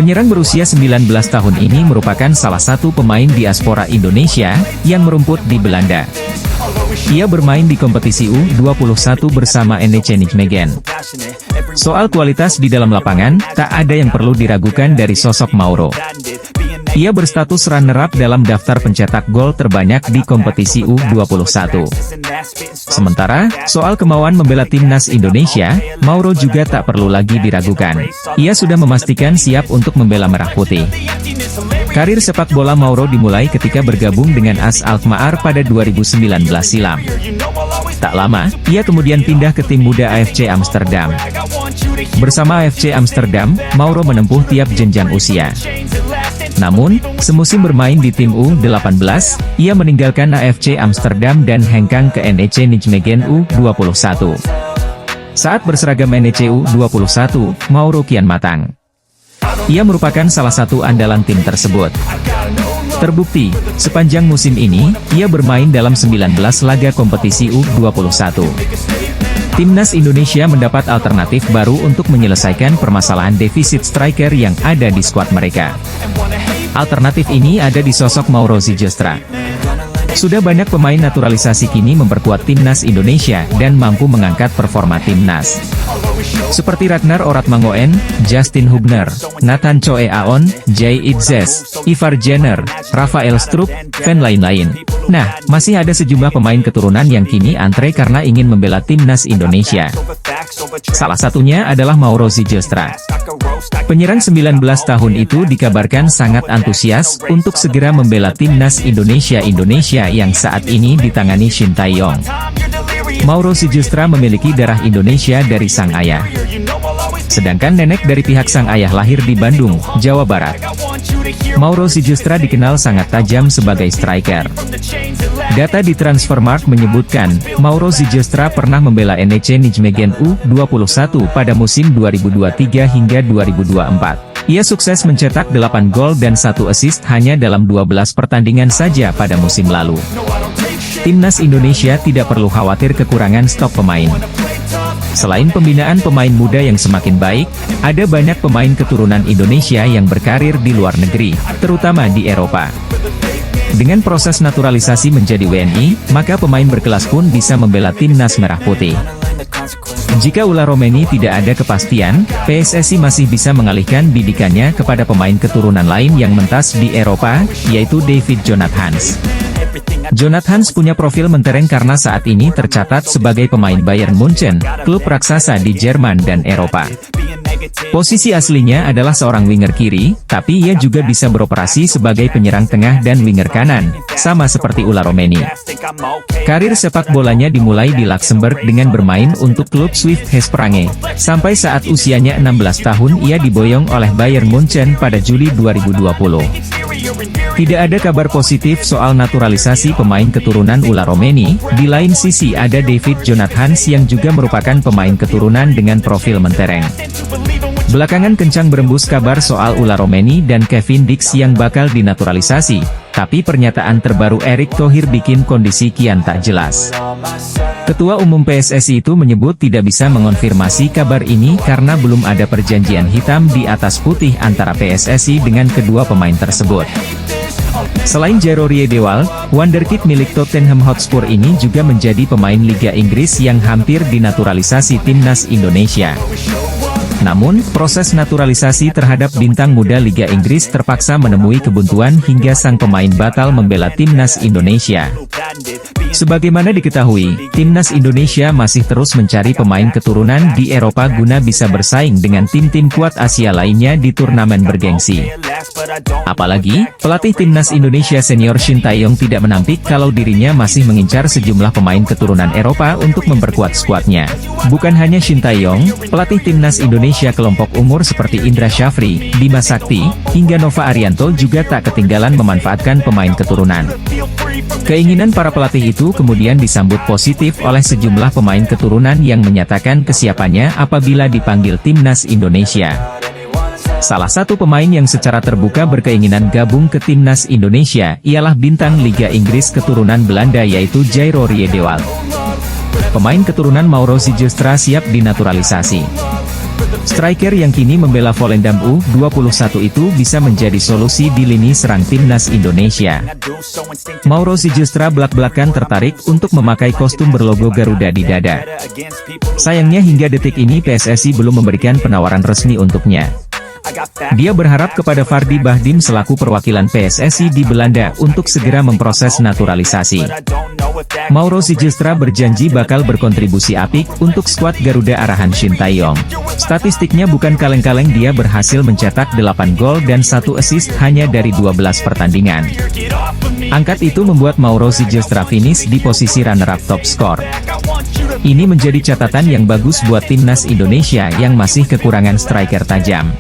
Penyerang berusia 19 tahun ini merupakan salah satu pemain diaspora Indonesia yang merumput di Belanda. Ia bermain di kompetisi U21 bersama NEC Nijmegen. Soal kualitas di dalam lapangan, tak ada yang perlu diragukan dari sosok Mauro. Ia berstatus runner-up dalam daftar pencetak gol terbanyak di kompetisi U21. Sementara, soal kemauan membela timnas Indonesia, Mauro juga tak perlu lagi diragukan. Ia sudah memastikan siap untuk membela Merah Putih. Karir sepak bola Mauro dimulai ketika bergabung dengan AS Alkmaar pada 2019 silam. Tak lama, ia kemudian pindah ke tim muda AFC Amsterdam. Bersama AFC Amsterdam, Mauro menempuh tiap jenjang usia. Namun, semusim bermain di tim U18, ia meninggalkan AFC Amsterdam dan hengkang ke NEC Nijmegen U21. Saat berseragam NEC U21, Mauro kian matang. Ia merupakan salah satu andalan tim tersebut. Terbukti, sepanjang musim ini, ia bermain dalam 19 laga kompetisi U21. Timnas Indonesia mendapat alternatif baru untuk menyelesaikan permasalahan defisit striker yang ada di skuad mereka. Alternatif ini ada di sosok Mauro Zylstra. Sudah banyak pemain naturalisasi kini memperkuat timnas Indonesia dan mampu mengangkat performa timnas. Seperti Ragnar Oratmangoen, Justin Hubner, Nathan Choe Aon, Jay Itzes, Ivar Jenner, Rafael Strupp, dan lain-lain. Nah, masih ada sejumlah pemain keturunan yang kini antre karena ingin membela timnas Indonesia. Salah satunya adalah Mauro Zylstra. Penyerang 19 tahun itu dikabarkan sangat antusias untuk segera membela timnas Indonesia yang saat ini ditangani Shin Tae-yong. Mauro Zylstra memiliki darah Indonesia dari sang ayah. Sedangkan nenek dari pihak sang ayah lahir di Bandung, Jawa Barat. Mauro Zylstra dikenal sangat tajam sebagai striker. Data di Transfermarkt menyebutkan, Mauro Zylstra pernah membela NEC Nijmegen U21 pada musim 2023 hingga 2024. Ia sukses mencetak 8 gol dan 1 assist hanya dalam 12 pertandingan saja pada musim lalu. Timnas Indonesia tidak perlu khawatir kekurangan stok pemain. Selain pembinaan pemain muda yang semakin baik, ada banyak pemain keturunan Indonesia yang berkarir di luar negeri, terutama di Eropa. Dengan proses naturalisasi menjadi WNI, maka pemain berkelas pun bisa membela timnas Merah Putih. Jika Ula Romeni tidak ada kepastian, PSSI masih bisa mengalihkan bidikannya kepada pemain keturunan lain yang mentas di Eropa, yaitu David Jonathans. Jonathans punya profil mentereng karena saat ini tercatat sebagai pemain Bayern Munchen, klub raksasa di Jerman dan Eropa. Posisi aslinya adalah seorang winger kiri, tapi ia juga bisa beroperasi sebagai penyerang tengah dan winger kanan, sama seperti Ula Romeni. Karir sepak bolanya dimulai di Luxembourg dengan bermain untuk klub Swift Hesperange. Sampai saat usianya 16 tahun ia diboyong oleh Bayern Munchen pada Juli 2020. Tidak ada kabar positif soal naturalisasi pemain keturunan Ula Romeni, di lain sisi ada David Jonathans yang juga merupakan pemain keturunan dengan profil mentereng. Belakangan kencang berembus kabar soal Ula Romeni dan Kevin Dix yang bakal dinaturalisasi, tapi pernyataan terbaru Erick Thohir bikin kondisi kian tak jelas. Ketua Umum PSSI itu menyebut tidak bisa mengonfirmasi kabar ini karena belum ada perjanjian hitam di atas putih antara PSSI dengan kedua pemain tersebut. Selain Jairo Riedewald, wonderkid milik Tottenham Hotspur ini juga menjadi pemain Liga Inggris yang hampir dinaturalisasi timnas Indonesia. Namun, proses naturalisasi terhadap bintang muda Liga Inggris terpaksa menemui kebuntuan hingga sang pemain batal membela timnas Indonesia. Sebagaimana diketahui, timnas Indonesia masih terus mencari pemain keturunan di Eropa guna bisa bersaing dengan tim-tim kuat Asia lainnya di turnamen bergengsi. Apalagi, pelatih timnas Indonesia senior Shin Tae-yong tidak menampik kalau dirinya masih mengincar sejumlah pemain keturunan Eropa untuk memperkuat skuadnya. Bukan hanya Shin Tae-yong, pelatih timnas Indonesia kelompok umur seperti Indra Syafri, Bima Sakti, hingga Nova Arianto juga tak ketinggalan memanfaatkan pemain keturunan. Keinginan para pelatih itu kemudian disambut positif oleh sejumlah pemain keturunan yang menyatakan kesiapannya apabila dipanggil timnas Indonesia. Salah satu pemain yang secara terbuka berkeinginan gabung ke timnas Indonesia ialah bintang Liga Inggris keturunan Belanda yaitu Jairo Riedewald. Pemain keturunan Mauro Zylstra siap dinaturalisasi. Striker yang kini membela Volendam U21 itu bisa menjadi solusi di lini serang timnas Indonesia. Mauro Sijustra belak-belakan tertarik untuk memakai kostum berlogo Garuda di dada. Sayangnya hingga detik ini PSSI belum memberikan penawaran resmi untuknya. Dia berharap kepada Fardy Bahdim selaku perwakilan PSSI di Belanda untuk segera memproses naturalisasi. Mauro Sijustra berjanji bakal berkontribusi apik untuk skuad Garuda arahan Shin Tae-yong. Statistiknya bukan kaleng-kaleng, dia berhasil mencetak 8 gol dan 1 assist hanya dari 12 pertandingan. Angkat itu membuat Mauro Sijustra finish di posisi runner-up top skor. Ini menjadi catatan yang bagus buat timnas Indonesia yang masih kekurangan striker tajam.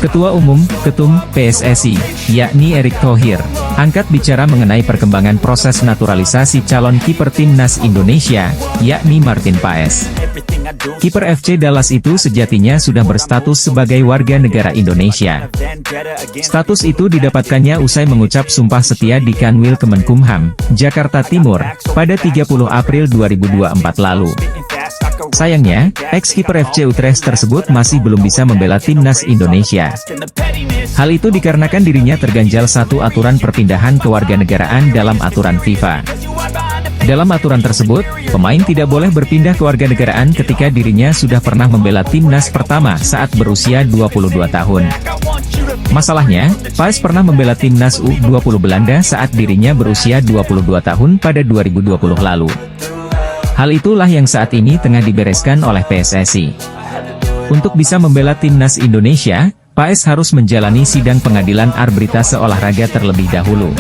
Ketua Umum, Ketum, PSSI, yakni Erick Thohir, angkat bicara mengenai perkembangan proses naturalisasi calon kiper timnas Indonesia, yakni Martin Paes. Kiper FC Dallas itu sejatinya sudah berstatus sebagai warga negara Indonesia. Status itu didapatkannya usai mengucap sumpah setia di Kanwil Kemenkumham, Jakarta Timur, pada 30 April 2024 lalu. Sayangnya, ex-kiper FC Utrecht tersebut masih belum bisa membela timnas Indonesia. Hal itu dikarenakan dirinya terganjal satu aturan perpindahan kewarganegaraan dalam aturan FIFA. Dalam aturan tersebut, pemain tidak boleh berpindah kewarganegaraan ketika dirinya sudah pernah membela timnas pertama saat berusia 22 tahun. Masalahnya, Paes pernah membela timnas U20 Belanda saat dirinya berusia 22 tahun pada 2020 lalu. Hal itulah yang saat ini tengah dibereskan oleh PSSI. Untuk bisa membela timnas Indonesia, Paes harus menjalani sidang pengadilan arbitrase olahraga terlebih dahulu.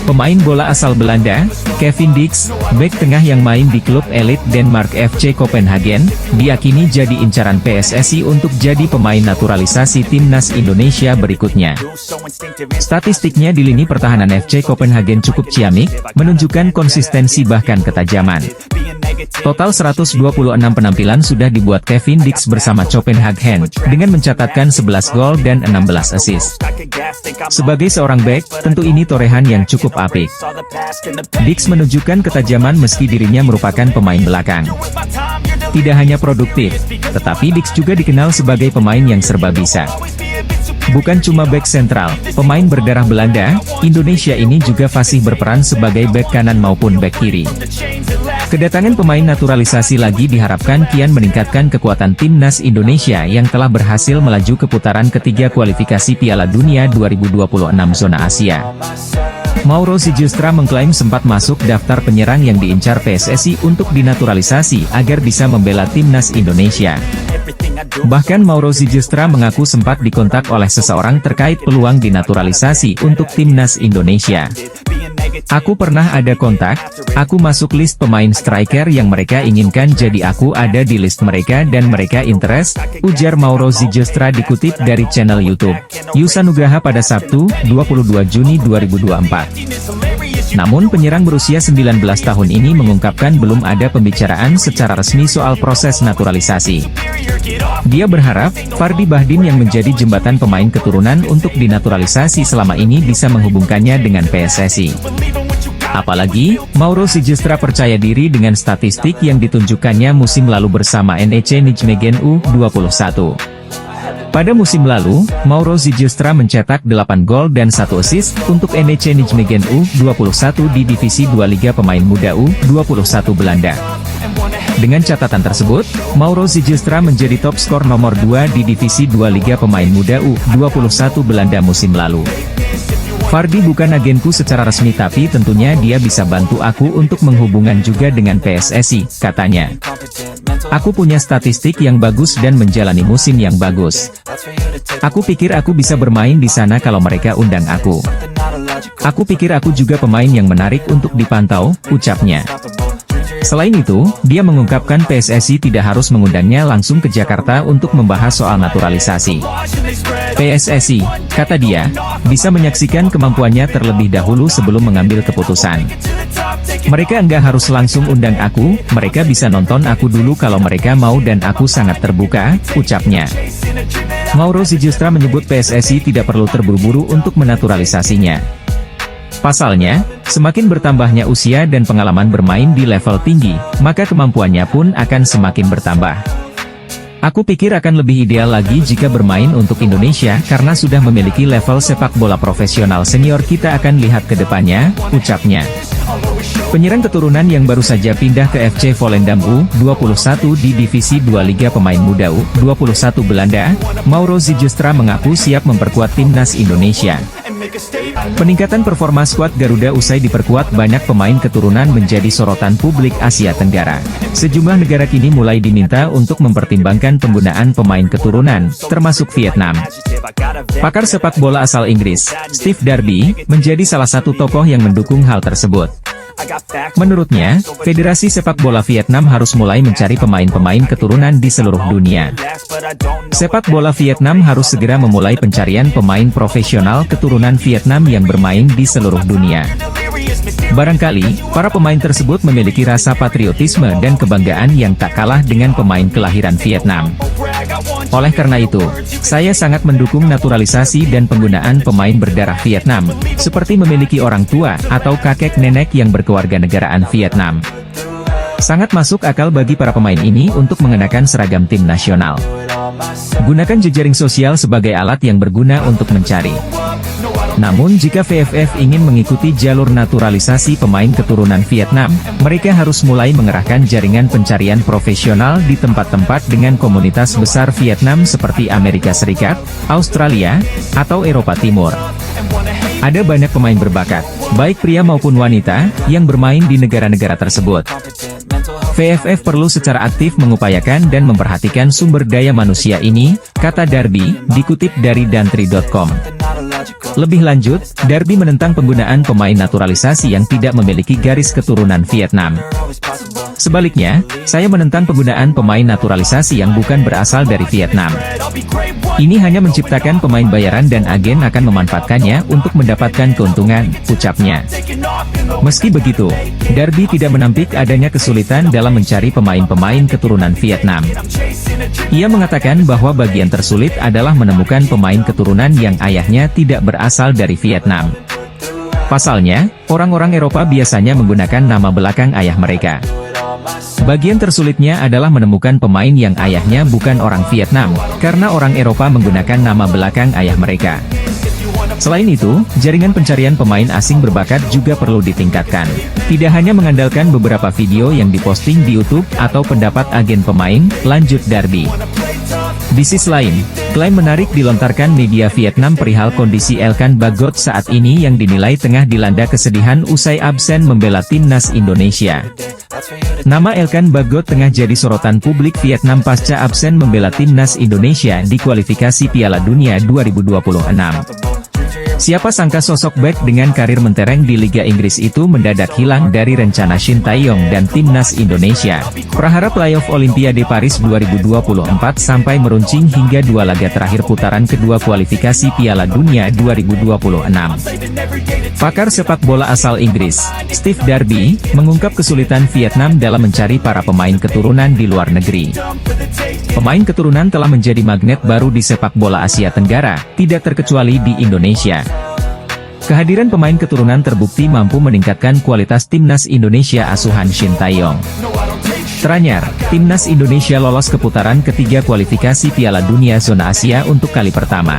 Pemain bola asal Belanda, Kevin Dix, bek tengah yang main di klub elit Denmark FC Copenhagen, diyakini jadi incaran PSSI untuk jadi pemain naturalisasi timnas Indonesia berikutnya. Statistiknya di lini pertahanan FC Copenhagen cukup ciamik, menunjukkan konsistensi bahkan ketajaman. Total 126 penampilan sudah dibuat Kevin Dix bersama Copenhagen, dengan mencatatkan 11 gol dan 16 assist. Sebagai seorang bek, tentu ini torehan yang cukup apik. Dix menunjukkan ketajaman meski dirinya merupakan pemain belakang. Tidak hanya produktif, tetapi Dix juga dikenal sebagai pemain yang serba bisa. Bukan cuma bek sentral, pemain berdarah Belanda, Indonesia ini juga fasih berperan sebagai bek kanan maupun bek kiri. Kedatangan pemain naturalisasi lagi diharapkan kian meningkatkan kekuatan timnas Indonesia yang telah berhasil melaju ke putaran ketiga kualifikasi Piala Dunia 2026 zona Asia. Mauro Sijustra mengklaim sempat masuk daftar penyerang yang diincar PSSI untuk dinaturalisasi agar bisa membela timnas Indonesia. Bahkan Mauro Sijustra mengaku sempat dikontak oleh seseorang terkait peluang dinaturalisasi untuk timnas Indonesia. Aku pernah ada kontak, aku masuk list pemain striker yang mereka inginkan, jadi aku ada di list mereka dan mereka interest, ujar Mauro Sijustra dikutip dari channel YouTube Yusa Nugraha pada Sabtu, 22 Juni 2024. Namun penyerang berusia 19 tahun ini mengungkapkan belum ada pembicaraan secara resmi soal proses naturalisasi. Dia berharap, Fardy Bahdim yang menjadi jembatan pemain keturunan untuk dinaturalisasi selama ini bisa menghubungkannya dengan PSSI. Apalagi, Mauro Sijustra percaya diri dengan statistik yang ditunjukkannya musim lalu bersama NEC Nijmegen U21. Pada musim lalu, Mauro Sijustra mencetak 8 gol dan 1 assist untuk NEC Nijmegen U21 di Divisi 2 Liga Pemain Muda U21 Belanda. Dengan catatan tersebut, Mauro Sijustra menjadi top skor nomor 2 di Divisi 2 Liga Pemain Muda U21 Belanda musim lalu. Fardy bukan agenku secara resmi, tapi tentunya dia bisa bantu aku untuk menghubungkan juga dengan PSSI, katanya. Aku punya statistik yang bagus dan menjalani musim yang bagus. Aku pikir aku bisa bermain di sana kalau mereka undang aku. Aku pikir aku juga pemain yang menarik untuk dipantau, ucapnya. Selain itu, dia mengungkapkan PSSI tidak harus mengundangnya langsung ke Jakarta untuk membahas soal naturalisasi. PSSI, kata dia, bisa menyaksikan kemampuannya terlebih dahulu sebelum mengambil keputusan. Mereka enggak harus langsung undang aku, mereka bisa nonton aku dulu kalau mereka mau dan aku sangat terbuka, ucapnya. Mauro Sijustra menyebut PSSI tidak perlu terburu-buru untuk menaturalisasinya. Pasalnya, semakin bertambahnya usia dan pengalaman bermain di level tinggi, maka kemampuannya pun akan semakin bertambah. Aku pikir akan lebih ideal lagi jika bermain untuk Indonesia karena sudah memiliki level sepak bola profesional senior. Kita akan lihat ke depannya, ucapnya. Penyerang keturunan yang baru saja pindah ke FC Volendam U21 di Divisi 2 Liga Pemain Muda U21 Belanda, Mauro Zijustra mengaku siap memperkuat timnas Indonesia. Peningkatan performa skuad Garuda usai diperkuat banyak pemain keturunan menjadi sorotan publik Asia Tenggara. Sejumlah negara kini mulai diminta untuk mempertimbangkan penggunaan pemain keturunan, termasuk Vietnam. Pakar sepak bola asal Inggris, Steve Darby, menjadi salah satu tokoh yang mendukung hal tersebut. Menurutnya, Federasi Sepak Bola Vietnam harus mulai mencari pemain-pemain keturunan di seluruh dunia. Sepak bola Vietnam harus segera memulai pencarian pemain profesional keturunan Vietnam yang bermain di seluruh dunia. Barangkali, para pemain tersebut memiliki rasa patriotisme dan kebanggaan yang tak kalah dengan pemain kelahiran Vietnam. Oleh karena itu, saya sangat mendukung naturalisasi dan penggunaan pemain berdarah Vietnam, seperti memiliki orang tua atau kakek nenek yang berkewarganegaraan Vietnam. Sangat masuk akal bagi para pemain ini untuk mengenakan seragam tim nasional. Gunakan jejaring sosial sebagai alat yang berguna untuk mencari. Namun jika VFF ingin mengikuti jalur naturalisasi pemain keturunan Vietnam, mereka harus mulai mengerahkan jaringan pencarian profesional di tempat-tempat dengan komunitas besar Vietnam seperti Amerika Serikat, Australia, atau Eropa Timur. Ada banyak pemain berbakat, baik pria maupun wanita, yang bermain di negara-negara tersebut. VFF perlu secara aktif mengupayakan dan memperhatikan sumber daya manusia ini, kata Darby, dikutip dari Dantri.com. Lebih lanjut, Darby menentang penggunaan pemain naturalisasi yang tidak memiliki garis keturunan Vietnam. Sebaliknya, saya menentang penggunaan pemain naturalisasi yang bukan berasal dari Vietnam. Ini hanya menciptakan pemain bayaran dan agen akan memanfaatkannya untuk mendapatkan keuntungan, ucapnya. Meski begitu, Darby tidak menampik adanya kesulitan dalam mencari pemain-pemain keturunan Vietnam. Ia mengatakan bahwa bagian tersulit adalah menemukan pemain keturunan yang ayahnya tidak berasal dari Vietnam. Pasalnya, orang-orang Eropa biasanya menggunakan nama belakang ayah mereka. Bagian tersulitnya adalah menemukan pemain yang ayahnya bukan orang Vietnam, karena orang Eropa menggunakan nama belakang ayah mereka. Selain itu, jaringan pencarian pemain asing berbakat juga perlu ditingkatkan. Tidak hanya mengandalkan beberapa video yang diposting di YouTube atau pendapat agen pemain, lanjut Darby. Di sisi lain, klaim menarik dilontarkan media Vietnam perihal kondisi Elkan Bagot saat ini yang dinilai tengah dilanda kesedihan usai absen membela timnas Indonesia. Nama Elkan Bagot tengah jadi sorotan publik Vietnam pasca absen membela timnas Indonesia di kualifikasi Piala Dunia 2026. Siapa sangka sosok bek dengan karir mentereng di Liga Inggris itu mendadak hilang dari rencana Shin Tae-yong dan timnas Indonesia. Prahara playoff Olimpiade Paris 2024 sampai meruncing hingga dua laga terakhir putaran kedua kualifikasi Piala Dunia 2026. Pakar sepak bola asal Inggris, Steve Darby, mengungkap kesulitan Vietnam dalam mencari para pemain keturunan di luar negeri. Pemain keturunan telah menjadi magnet baru di sepak bola Asia Tenggara, tidak terkecuali di Indonesia. Kehadiran pemain keturunan terbukti mampu meningkatkan kualitas timnas Indonesia asuhan Shin Tae-yong. Teranyar, timnas Indonesia lolos ke putaran ketiga kualifikasi Piala Dunia Zona Asia untuk kali pertama.